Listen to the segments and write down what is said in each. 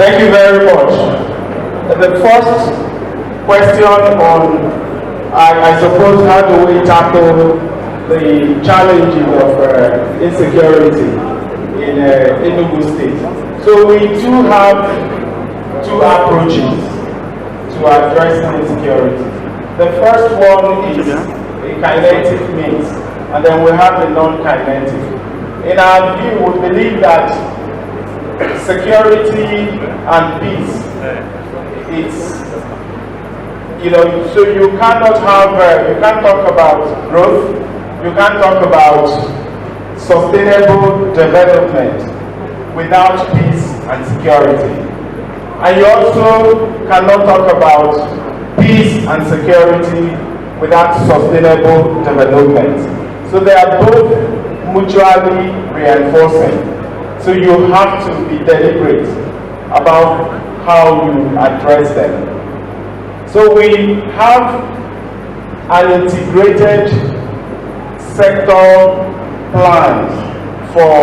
Thank you very much. The first question on, I suppose, how do we tackle the challenges of insecurity in Enugu State. So we do have two approaches to addressing insecurity. The first one is a kinetic means, and then we have the non-kinetic. In our view, we believe that security and peace, it's, so you cannot have, you can't talk about growth, you can't talk about sustainable development without peace and security. And you also cannot talk about peace and security without sustainable development. So they are both mutually reinforcing. So you have to be deliberate about how you address them. So we have an integrated sector plan for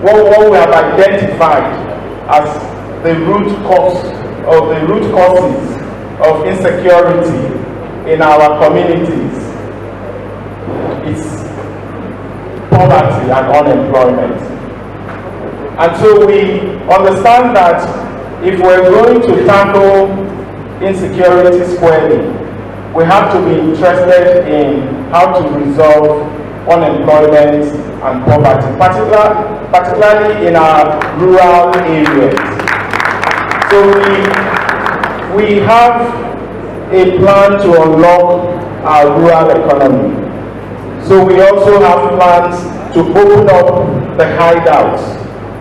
what we have identified as the root causes of insecurity in our communities. It's poverty and unemployment. And so we understand that if we're going to tackle insecurity squarely, we have to be interested in how to resolve unemployment and poverty, particularly in our rural areas. So we have a plan to unlock our rural economy. So we also have plans to open up the hideouts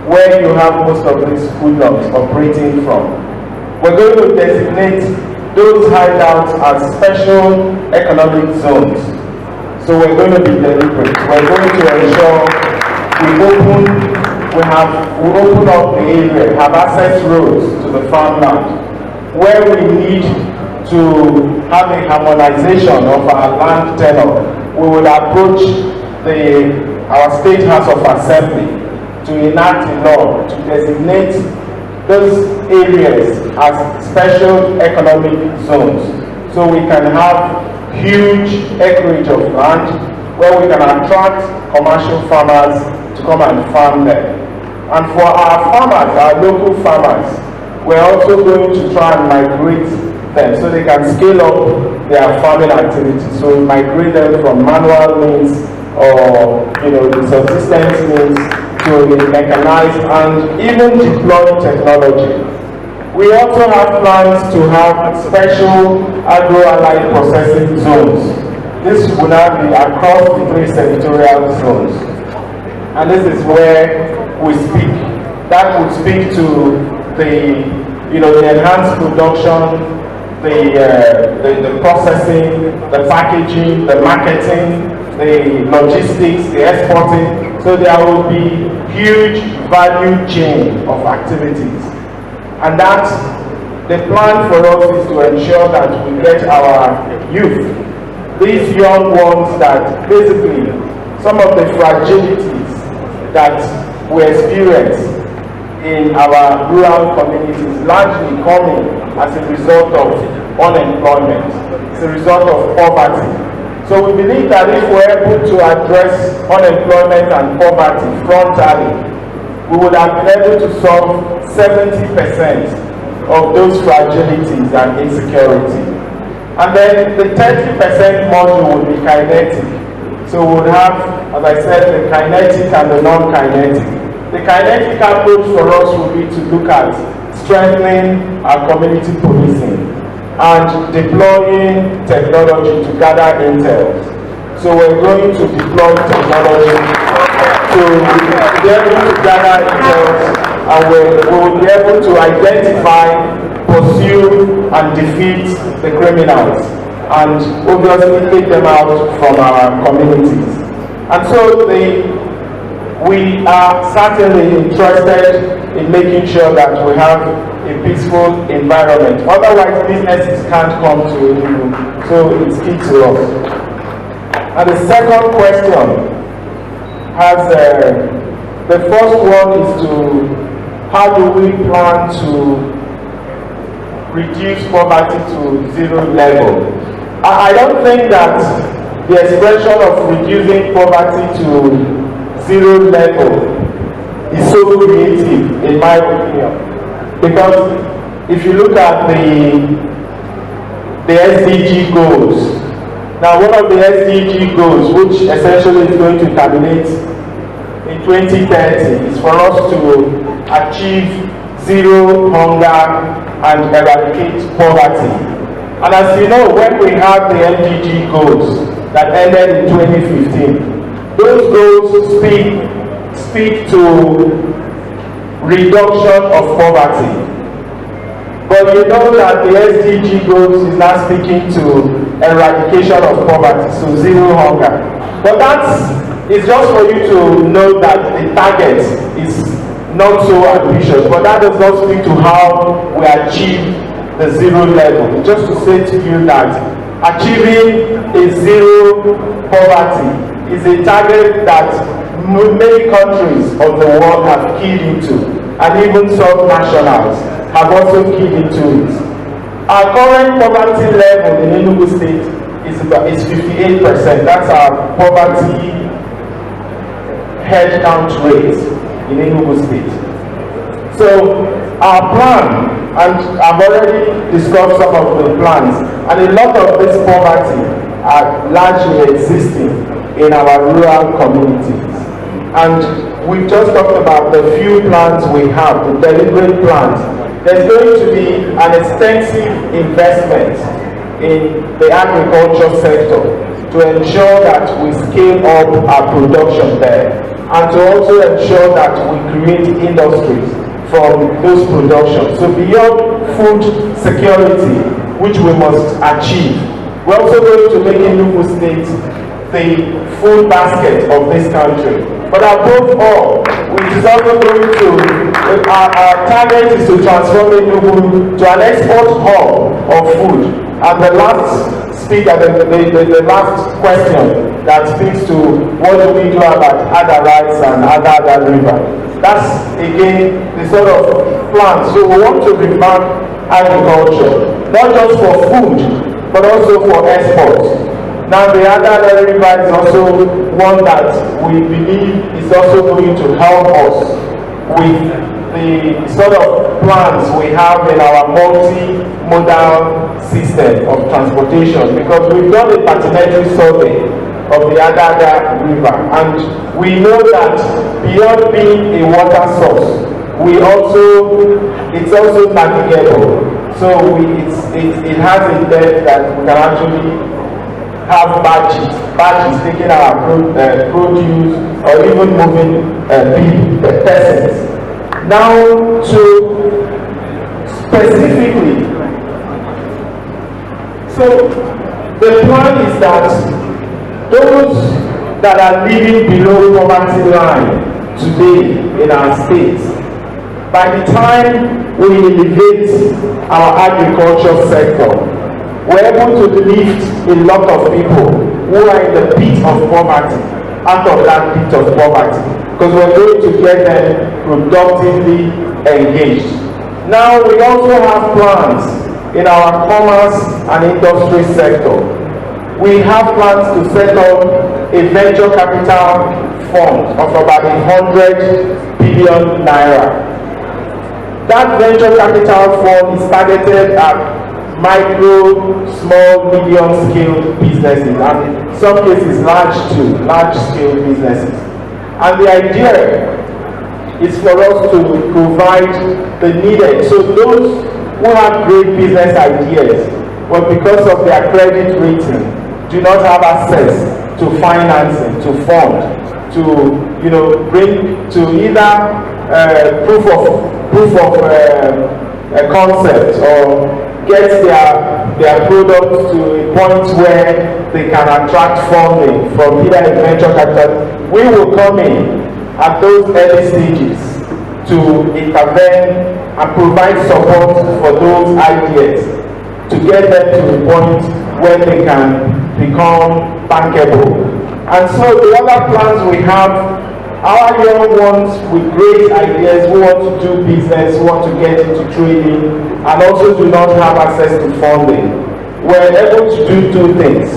where you have most of these hoodlums operating from. We're going to designate those hideouts as special economic zones. So we're going to be deliberate. We're going to ensure we open up the area, have access roads to the farmland, where we need to have a harmonization of our land tenure. We will approach our State House of Assembly to enact a law to designate those areas as special economic zones, so we can have huge acreage of land where we can attract commercial farmers to come and farm there. And for our farmers, our local farmers, we're also going to try and migrate them so they can scale up their farming activities. So we migrate them from manual means or the subsistence means to the mechanized and even deploy technology. We also have plans to have special agro-allied processing zones. This will now be across the 3 senatorial zones. And this is where we speak. That would speak to the enhanced production, the processing, the packaging, the marketing, the logistics, the exporting. So there will be huge value chain of activities. And that, the plan for us is to ensure that we get our youth, these young ones that basically some of the fragilities that we experience in our rural communities largely coming as a result of unemployment, as a result of poverty. So we believe that if we're able to address unemployment and poverty frontally, we would have been able to solve 70% of those fragilities and insecurity. And then the 30% module would be kinetic. So we would have, as I said, the kinetic and the non-kinetic. The kinetic approach for us would be to look at strengthening our community policing and deploying technology to gather intel. So we're going to deploy technology to be able to gather intel, and we will be able to identify, pursue, and defeat the criminals, and obviously take them out from our communities. And so we are certainly interested in making sure that we have a peaceful environment. Otherwise, businesses can't come to Enugu, so it's key to us. And the second question has The first one is to, how do we plan to reduce poverty to zero level? I don't think that the expression of reducing poverty to zero level is so creative, in my opinion. Because if you look at the SDG goals, now one of the SDG goals, which essentially is going to terminate in 2030, is for us to achieve zero hunger and eradicate poverty. And as you know, when we have the MDG goals that ended in 2015, those goals speak to reduction of poverty. But you know that the SDG goals is now speaking to eradication of poverty, so zero hunger. But it's just for you to know that the target is not so ambitious, but that does not speak to how we achieve the zero level. Just to say to you that achieving a zero poverty is a target that many countries of the world have keyed into, and even some nationals have also keyed into it. Our current poverty level in Enugu State is 58%. That's our poverty head count rate in Enugu State. So our plan, and I've already discussed some of the plans, and a lot of this poverty are largely existing in our rural communities. And we've just talked about the few plans we have, the deliberate plans. There's going to be an extensive investment in the agriculture sector to ensure that we scale up our production there, and to also ensure that we create industries from those productions. So beyond food security, which we must achieve, we're also going to make Enugu State the food basket of this country. But above all, which is also going to, our target is to transform Enugu to an export hub of food. And the last speaker, the last question that speaks to what do we do about Ada rights and Ada river. That's again the sort of plan. So we want to revamp agriculture, not just for food, but also for exports. Now the other river is also one that we believe is also going to help us with the sort of plans we have in our multi-modal system of transportation, because we've done a parliamentary survey of the Adaga River, and we know that beyond being a water source, it's also navigable. So it has a depth that we can actually have badges taking our produce or even moving persons. Now, to specifically, so the plan is that those that are living below poverty line today in our state, by the time we elevate our agriculture sector, we're able to lift a lot of people who are in the pit of poverty out of that pit of poverty, because we're going to get them productively engaged. Now we also have plans in our commerce and industry sector. We have plans to set up a venture capital fund of about 100 billion naira. That venture capital fund is targeted at micro, small, medium scale businesses, and in some cases large scale businesses. And the idea is for us to provide the needed. So those who have great business ideas, but because of their credit rating, do not have access to financing, to fund, to bring to either proof of concept or get their products to a point where they can attract funding from either a venture capital. We will come in at those early stages to intervene and provide support for those ideas to get them to a point where they can become bankable. And so the other plans we have our young ones with great ideas who want to do business, who want to get into trading, and also do not have access to funding, we're able to do two things.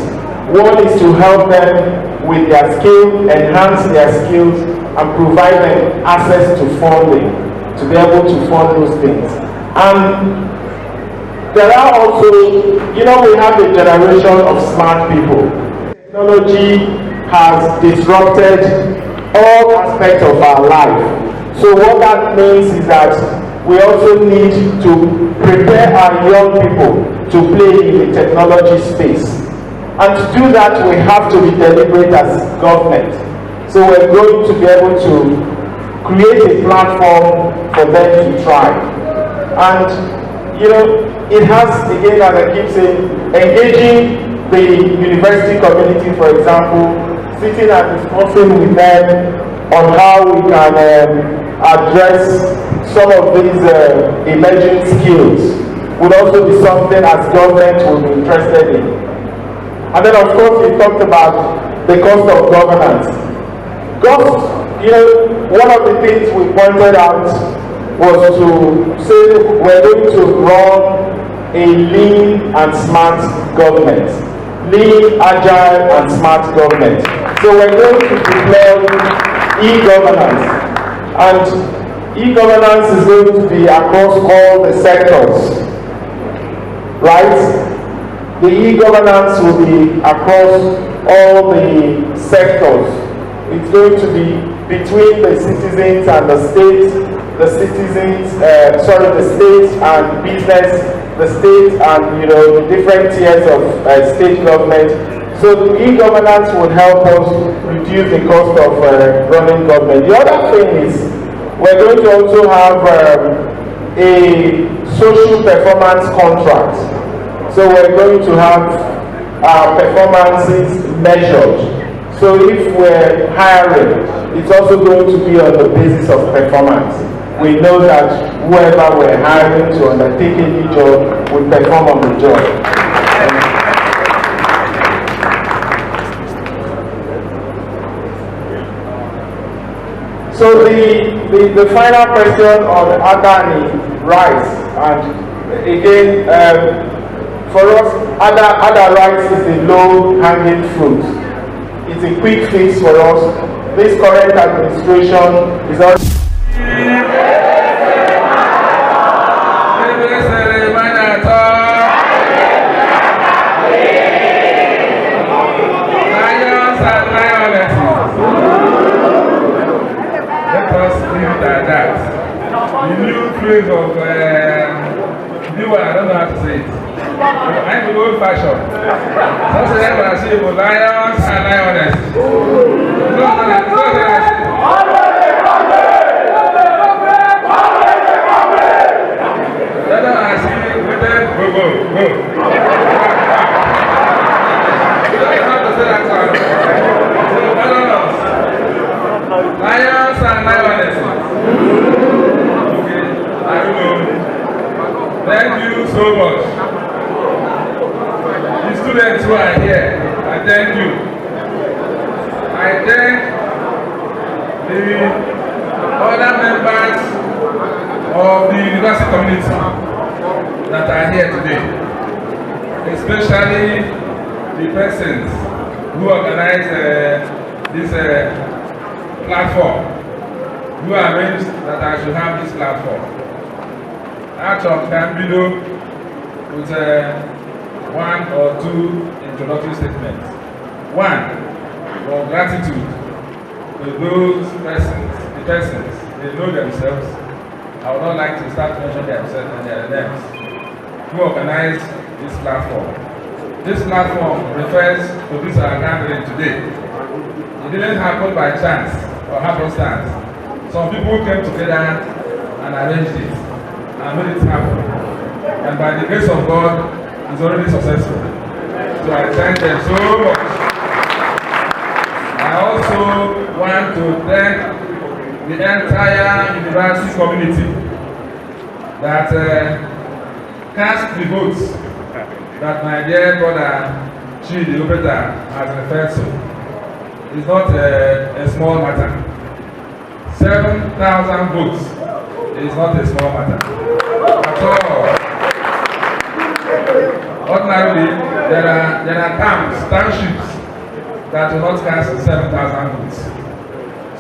One is to help them with their skill, enhance their skills, and provide them access to funding to be able to fund those things. And there are also, we have a generation of smart people. Technology has disrupted all aspects of our life. So what that means is that we also need to prepare our young people to play in the technology space. And to do that, we have to be deliberate as government. So we're going to be able to create a platform for them to try. And it has, again, as I keep saying, engaging the university community, for example, sitting and discussing with them on how we can address some of these emerging skills would also be something as government will be interested in. And then, of course, we talked about the cost of governance. One of the things we pointed out was to say we're going to run a lean and smart government. Lean, agile, and smart government. So we're going to deploy e-governance. And e-governance is going to be across all the sectors. Right? The e-governance will be across all the sectors. It's going to be between the citizens and the state, the state and business, the state and the different tiers of state government. So the e-governance would help us reduce the cost of running government. The other thing is we're going to also have a social performance contract. So we're going to have our performances measured. So if we're hiring, it's also going to be on the basis of performance. We know that whoever we're hiring to undertake any job will perform on the job. So the final question on Adani rights, and again, for us, other rights is the low-hanging fruit. It's a quick fix for us. This current administration is already. The new phrase of new one, I don't know how to say it. I'm the old fashioned. So say that I say lions and lionesses. Lions and lionesses. Thank you so much. The students who are here, I thank you. I thank the other members of the university community that are here today, especially the persons who organize this platform, who arranged that I should have this platform. Action can be done with one or two introductory statements. One, for gratitude to those persons, the persons, they know themselves. I would not like to start mentioning themselves and their names, who organized this platform. This platform refers to this our gathering today. It didn't happen by chance or happenstance. Some people came together and arranged it and made it happen. And by the grace of God, it's already successful. So I thank them so much. I also want to thank the entire university community that cast the votes that my dear brother Chidi Opeta has referred to. It's not a small matter. 7,000 votes is not a small matter at all. Ordinarily, there are townships that do not cast 7,000 votes.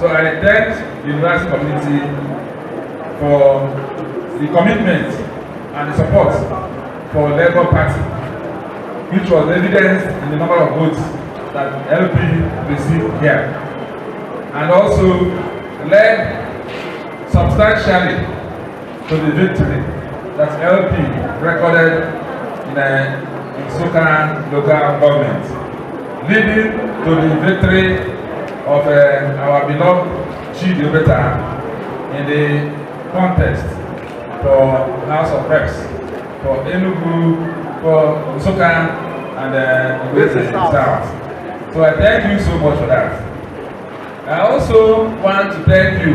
So I thank the university community for the commitment and the support for Labour Party, which was evidenced in the number of votes that LP received here, and also led substantially to the victory that LP recorded in Nsukka local government, leading to the victory of our beloved Chidebeta in the contest for House of Reps, for Enugu, for Nsukka, and the South. So I thank you so much for that. I also want to thank you,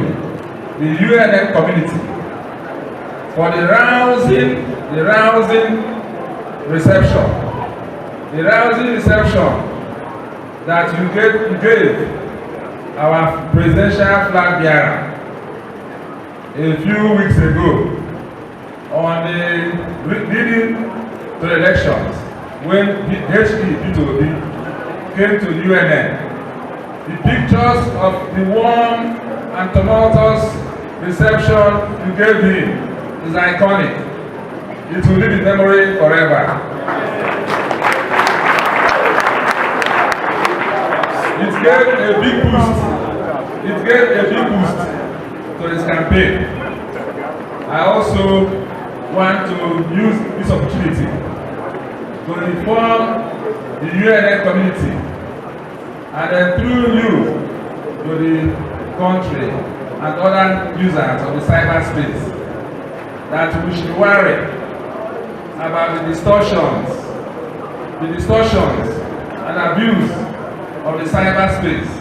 the UNN community, for the rousing reception that you gave our presidential flag bearer a few weeks ago on the leading to the elections when P2B came to UNN. The pictures of the warm and tumultuous reception you gave him is iconic. It will live in memory forever. It gave a big boost to his campaign. I also want to use this opportunity to inform the UNN community and then through you to the country and other users of the cyberspace that we should worry about the distortions and abuse of the cyberspace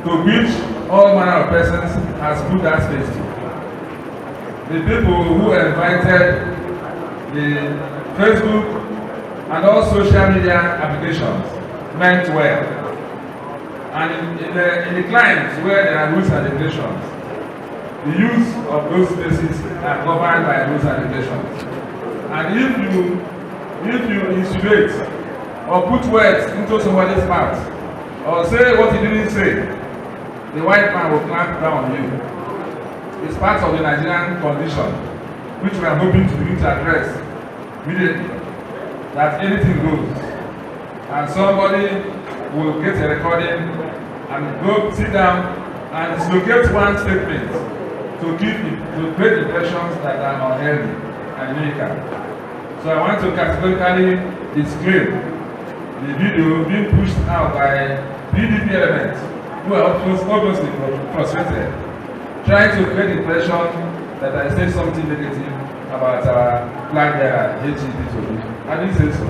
to which all manner of persons has put that space to. The people who invited the Facebook and all social media applications meant well. And in the clients where there are rules and regulations, the use of those spaces are governed by rules and regulations. And if you insinuate or put words into somebody's mouth or say what he didn't say, the white man will clamp down on you. It's part of the Nigerian condition, which we are hoping to begin to address immediately, that anything goes. And somebody will get a recording and go sit down and dislocate one statement to create impressions that are unhealthy and unique. So I want to categorically disclaim the video being pushed out by PDP elements who are obviously frustrated, trying to create the impression that I said something negative about our flag bearer, HED2. I didn't say so.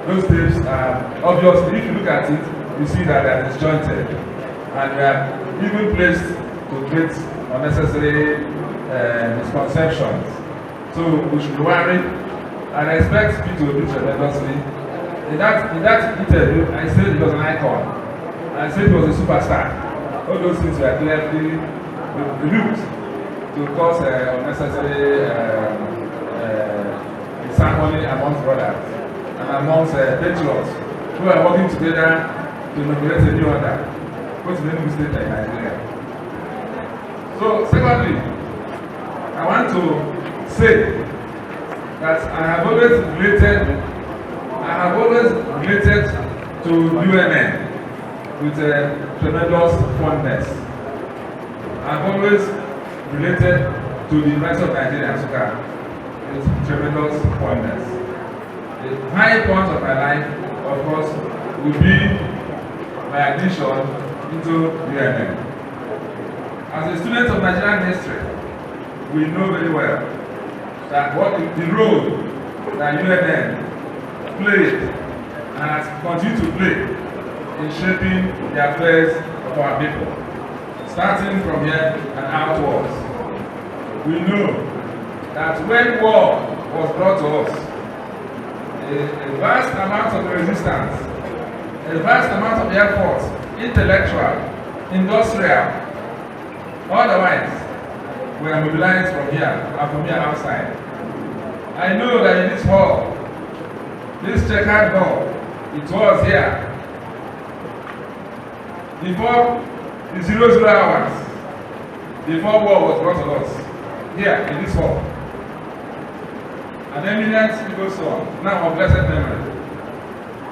Those tapes are obviously, if you look at it, you see that they are disjointed. And we are even placed to create unnecessary misconceptions. So we should worry, and I expect people to do tremendously. In that interview, I said it was an icon. I said it was a superstar. All those things were clearly reviewed to cause unnecessary disharmony amongst brothers and amongst patriots who are working together to inaugurate a new order. What's the new state in Nigeria? So, secondly, I want to say that I have always related to UNN with a tremendous fondness. I've always related to the University of Nigeria, Nsukka, with tremendous fondness. The high point of my life, of course, will be my admission into UNN. As a student of Nigerian history, we know very well that what the role that UNN played and has continued to play in shaping the affairs of our people, starting from here and outwards. We know that when war was brought to us, a vast amount of resistance, a vast amount of effort, intellectual, industrial, Otherwise, we are mobilized from here and from here outside. I know that in this hall, this checkered hall, it was here before the 00 hours, before war was brought to us, here in this hall. An eminent people son, now of blessed memory,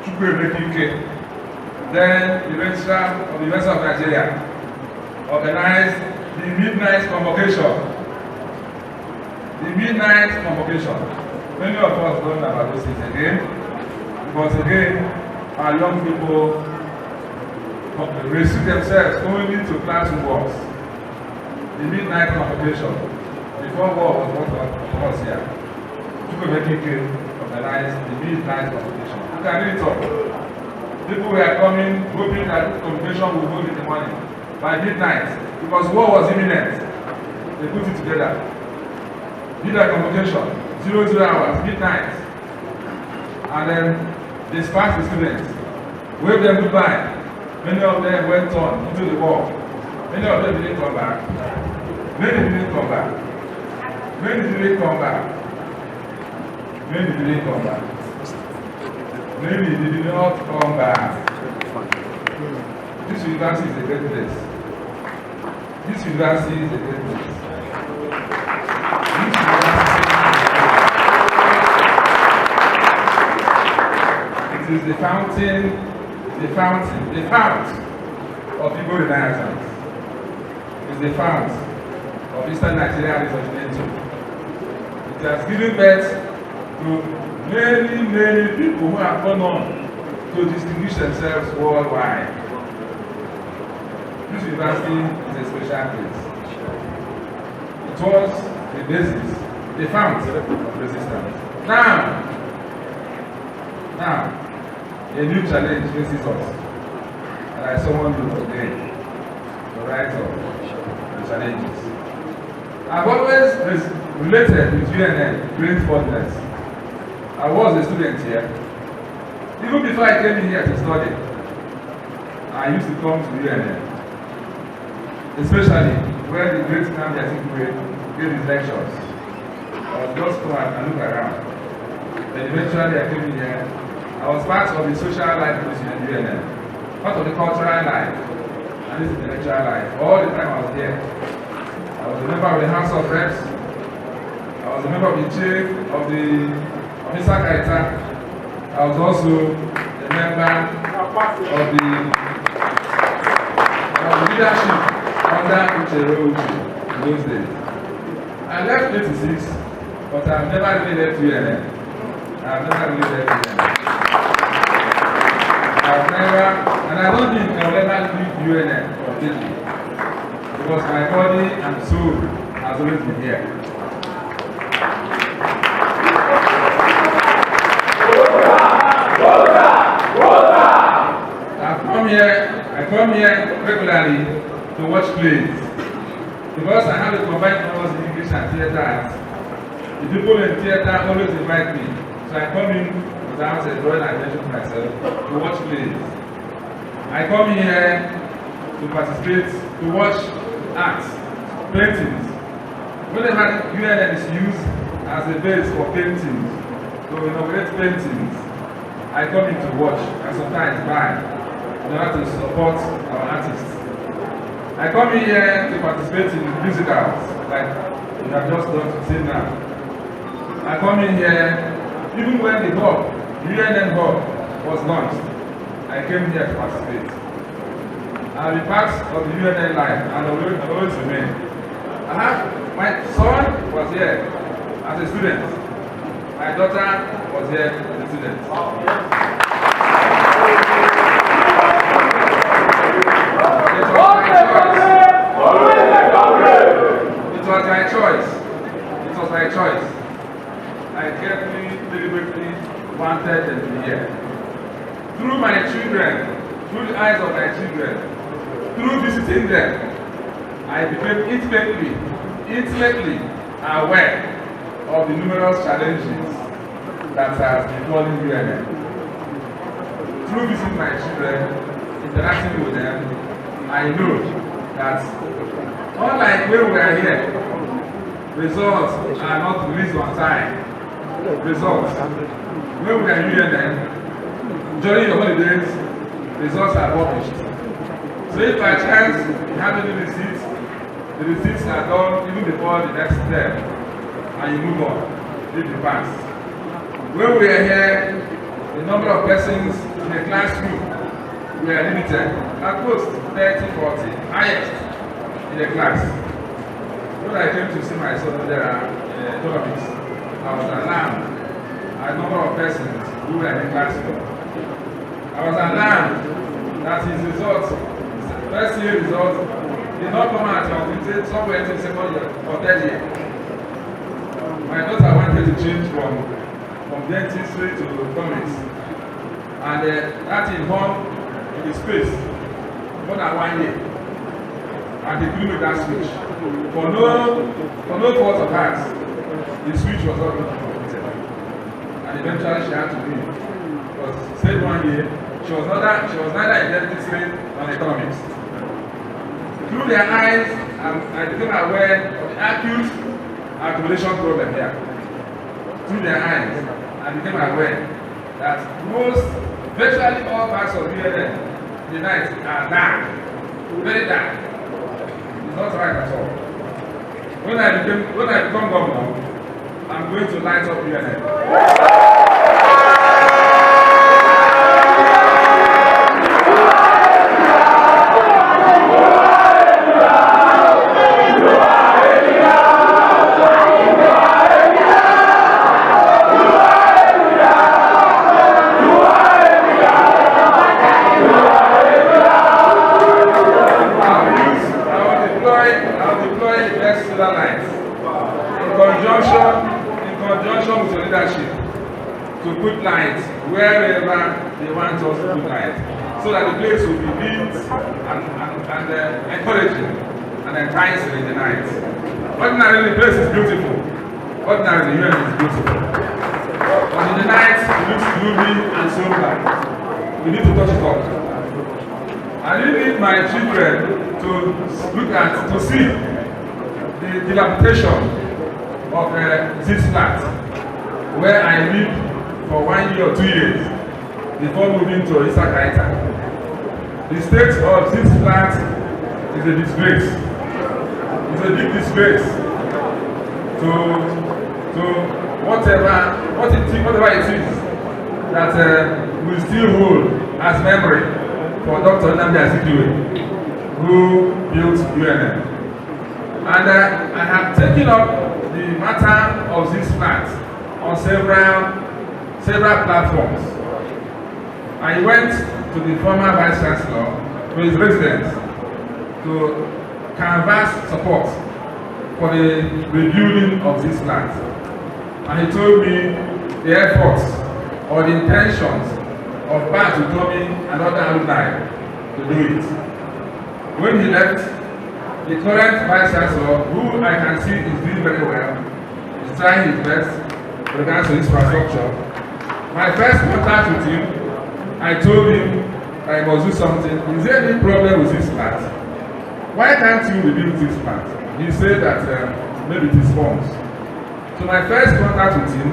Nsukka, then the registrar of the University of Nigeria, organized the midnight convocation. The midnight convocation. Many of us don't know about those things again, because again, our young people restrict themselves only to classroom works. The midnight convocation, before war was brought to us here, Nsukka organized the midnight convocation. You can read it up. People were coming, hoping that the convocation would move in the morning. By midnight, because war was imminent, they put it together. Midnight convocation, 00 hours, midnight. And then they sparked the students, waved them goodbye. Many of them went on into the war. Many of them didn't come back. Many didn't come back. Many didn't come back. Many didn't come back. Many did not come back. This university is a great place. This university is a great place. It is the fount of Igbo Renaissance. It is the fount of Eastern Nigeria Resurgimento. It has given birth to many people who have gone on to distinguish themselves worldwide. This university is a special place. It was the basis, the fount of resistance. Now, a new challenge faces us. And I someone who today to rise up the challenges. I've always related with UNN great fondness. I was a student here. Even before I came in here to study, I used to come to UNN. Especially when the great Nnamdi Azikiwe gave his lectures. I was just come and look around. Then eventually I came in here. I was part of the social life of the UNN, part of the cultural life, and this is the intellectual life. All the time I was there. I was a member of the House of Reps. I was a member of the chief of the Nsukka. I was also a member of the leadership under Uche in those days. I left 86, but I've never really left UNN. I've never really left UNN. I've never, and I don't think I'll ever leave UNN completely, because my body and soul has always been here. I come here regularly to watch plays, because I have a combined course in English and theatre arts. The people in theatre always invite me, so I come in without drawing attention to myself to watch plays. I come here to participate, to watch arts, paintings. Whenever UNN is used as a base for paintings, to inaugurate paintings, I come in to watch and sometimes buy in order to support our artists. I come in here to participate in musicals, like we have just done to see now. I come in here, even when the hall, UNN hall, was launched, I came here to participate. I'll be part of the UNN life, and I will always remain. My son was here as a student. My daughter was here as a student. It was my choice. It was my choice. I carefully, deliberately wanted them to be here. Through my children, through the eyes of my children, through visiting them, I became intimately aware of the numerous challenges that have befallen UNN. Through visiting my children, interacting with them, I know that unlike when we are here, results are not released on time. Results. When we are in UNN, during the holidays, results are published. So if by chance you have any receipts, the receipts are done even before the next step, and you move on, leave the past. When we are here, the number of persons in the classroom we are limited, at most 30, 40, highest in the class. When I came to see my son there in economics, I was alarmed at the number of persons who were in the classroom. I was alarmed that his results, first year results, did not come out until somewhere in second year or third year. My daughter wanted to change from dentistry to economics, and that involved in the space more than 1 year, and they couldn't make that switch. For no fault of hers, the switch was not completed, and eventually she had to leave. Because stayed 1 year, she was neither in dentistry nor economics. Through their eyes, I became aware of the acute accumulation problem here. Through their eyes, I became aware that virtually all parts of UNN, the night are dark, very dark. It's not right at all. When I become governor, I'm going to light up UNN. In conjunction with the leadership, to put lights wherever they want us to put lights, so that the place will be lit and encouraging and enticing in the night. Ordinarily, the place is beautiful. Ordinarily, the UNN is beautiful. But in the night, it looks gloomy and somber. We need to touch it up. I really need my children to look at, to see the dilapidation of this flat, where I lived for 1 year or 2 years before moving to Nsukka. The state of this flat is a disgrace. It's a big disgrace to whatever it is that we still hold as memory for Dr. Nnamdi Azikiwe, who built UNN. And I have taken up the matter of this flat on several platforms. I went to the former Vice Chancellor, to his residence, to canvass support for the rebuilding of this flat. And he told me the efforts or the intentions of Bat Utomi and other alumni to do it. When he left, the current Vice Chancellor, who I can see is doing very well, is trying his best with regards to infrastructure. My first contact with him, I told him I must do something. Is there any problem with this flat? Why can't you rebuild this flat? He said that maybe it is funds. So my first contact with him,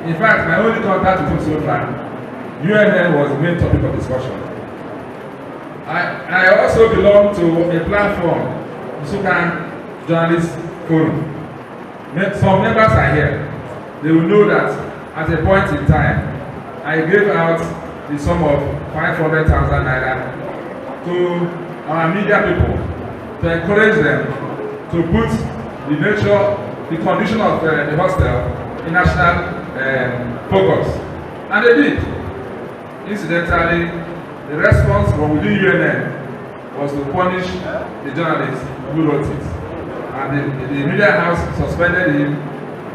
in fact my only contact with him so far, UNN was the main topic of discussion. I also belong to a platform, Nsukka Journalist Forum. Some members are here. They will know that at a point in time, I gave out the sum of 500,000 naira to our media people to encourage them to put the condition of the hostel in national focus. And they did. Incidentally, the response from within UNN was to punish the journalist who wrote it. And the media house suspended him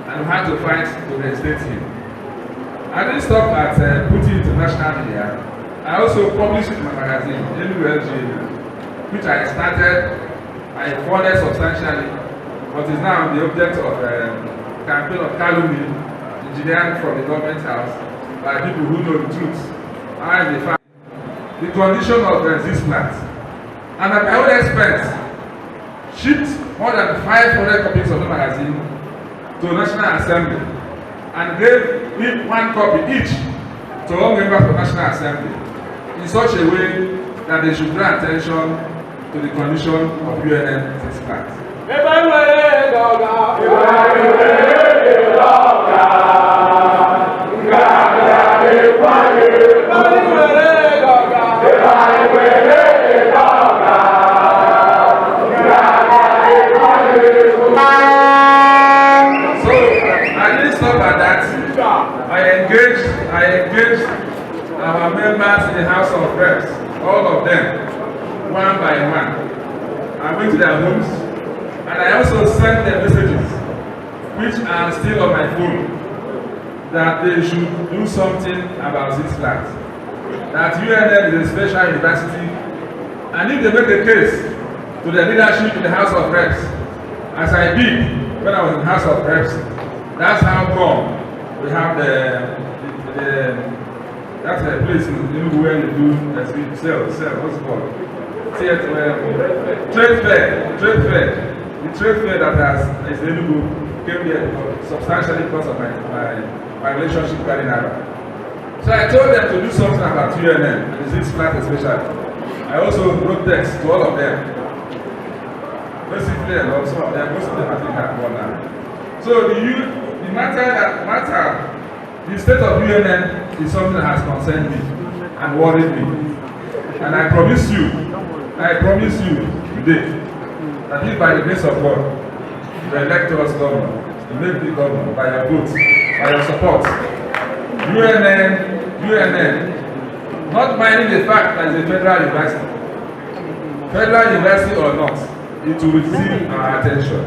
and we had to fight to reinstate him. I didn't stop at putting it to national media. I also published it in my magazine, NULG, which I started, I funded substantially, but is now the object of a campaign of calumny engineered from the government house by people who know the truth. And they find the condition of this plant. And at my own expense, shipped more than 500 copies of the magazine to the National Assembly and gave me 1 copy each to all members of the National Assembly in such a way that they should draw attention to the condition of UNN 6 class. I engaged our members in the House of Reps, all of them, one by one. I went to their homes and I also sent them messages, which are still on my phone, that they should do something about this flat. That UNN is a special university, and if they make a case to the leadership in the House of Reps, as I did when I was in the House of Reps, that's how come we have that's a place in where you do sell, what's it called? Trade fair. The trade fair that is Enugu came here substantially because of my relationship with Nigerians. So I told them to do something about UNN and the 6 flat especially. I also wrote text to all of them. Basically, and also most of them I think have gone now. So the matter, the state of UNN is something that has concerned me and worried me. And I promise you today that if by the grace of God, you elect us governor, you make the governor by your vote, by your support, UNN, not minding the fact that it's a federal university or not, it will receive our attention.